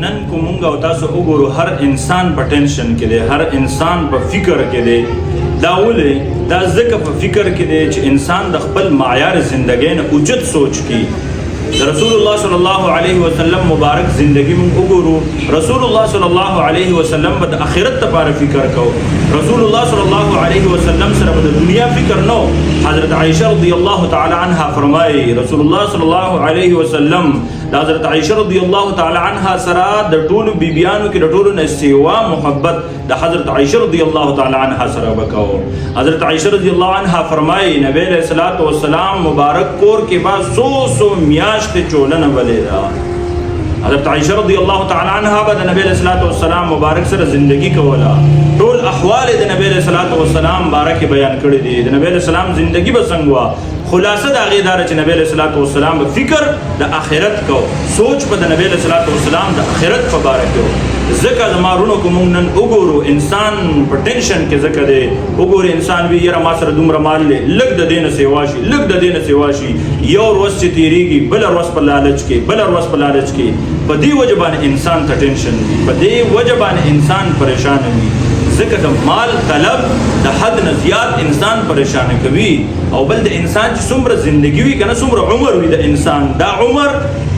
نن کومونګه او تاسو وګورو هر انسان په ټینشن کې دی، هر انسان په فکر کې دی. دا ولې دا ځکه په فکر کې دی چې انسان د خپل معیار زندګۍ نه اوچت سوچ کوي. د رسول الله صلی الله علیه وسلم مبارک زندگی مونږ وګورو. رسول الله صلی الله علیه وسلم به د آخرت لپاره فکر کو. رسول الله صلی الله علیه وسلم سره د دنیا فکر نو. حضرت عائشہ رضی الله تعالی عنها فرمایي رسول الله صلی الله علیه وسلم د حضرت عائشہ رضی الله تعالی عنها سره د ټولو بیبیانو کې د ټولو نه سیوا محبت د حضرت عائشہ رضی الله تعالی عنها سره وکاو. حضرت عائشہ رضی الله عنها فرمایي نبی علیہ الصلوۃ والسلام مبارک کور کې با 100 میاشت چولنه ولیدا. حضرت عائشہ رضی الله تعالی عنها به د نبی علیہ الصلوۃ والسلام مبارک سره زندگی کوله. ټول احوال د نبی علیہ الصلوۃ والسلام بارک بیان کړی دي. د نبی علیہ السلام زندگی به څنګه وا. خلاصه دا غي دار چې نبی علیہ الصلوۃ والسلام فکر د آخرت کو، سوچ په د نبی علیہ الصلوۃ والسلام د آخرت په باره کې. ځکه زمارونو کوم نن وګورو انسان په ټینشن کې ځکه دی. وګورو انسان وی یره ما سره دومره مال لګ د دینه سیوا شي، لګ د دینه سیوا شي، یو ورځ چې تیریږي بل ورځ په لالچ کې، بل ورځ په لالچ کې. په دې وجه باندې انسان ته ټینشن وي، په دې وجه باندې انسان پریشان وي. ځکه د مال طلب د حد نه زیات انسان پریشان کوي. او بل د انسان چې څومره زندگی وي کنه څومره عمر وي د انسان، دا عمر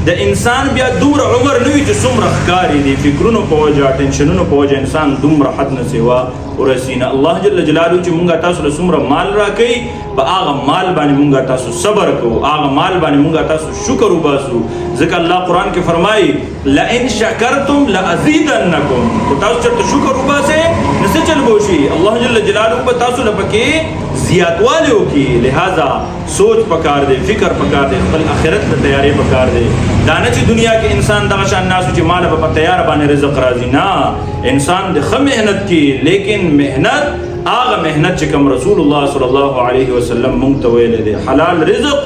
د انسان بیا دومره عمر نه وي چې څومره ښکاري دي. فکرونو په وجه، ټینشنونو په وجه انسان دومره حد نه سیوا ورسینه. الله جل جلاله چې مونږه تاسو له څومره مال راکوي په هغه مال باندې مونږه تاسو صبر کوو، هغه مال باندې مونږه تاسو شکر وباسو. ځکه الله قرآن کې فرمایي لئن شکرتم لازیدنکم. که تاسو چېرته شکر وباسئ نو څه چل به وشي؟ الله جل جلاله به تاسو له پکې زیاتوالی وکړي. لہذا سوچ پکار دی، فکر پکار دی، خپل آخرت ته تیاری پکار دی. دا نه چې دنیا کې انسان دغه شان ناسو چې مال به په تیار باندې رزق راځي. نه، انسان د ښه محنت کوي، لیکن محنت هغه محنت چې کوم رسول الله صلی الله علیه وسلم مونږ ته ویلی دی. حلال رزق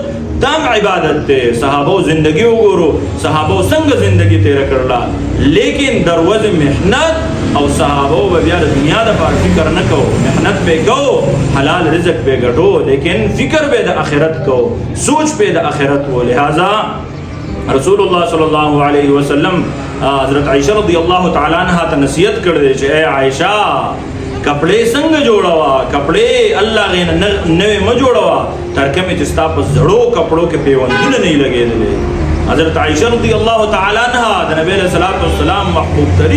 دام عبادت دی. صحابو زندگی وګورو، صحابو څنګه زندگی تیره کړله، لیکن دروازه محنت او صحابو به بیا د دنیا دپاره فکر نه کو. محنت به کو، حلال رزق به ګټو، لیکن فکر به د آخرت کو، سوچ به د آخرت و. لہذا رسول الله صلی الله علیه وسلم حضرت عائشہ رضی الله تعالی عنها ته نصیحت کړی چې اے عائشہ کپڑے څنګه جوړوا، کپڑے الله غین نوې م جوړوا تر کومه چې ستا په زړو کپړو کې پیوندونه نه لګېدلې. حضرت عائشہ رضی الله تعالی عنها د نبی علیہ الصلوۃ والسلام محبوب ترین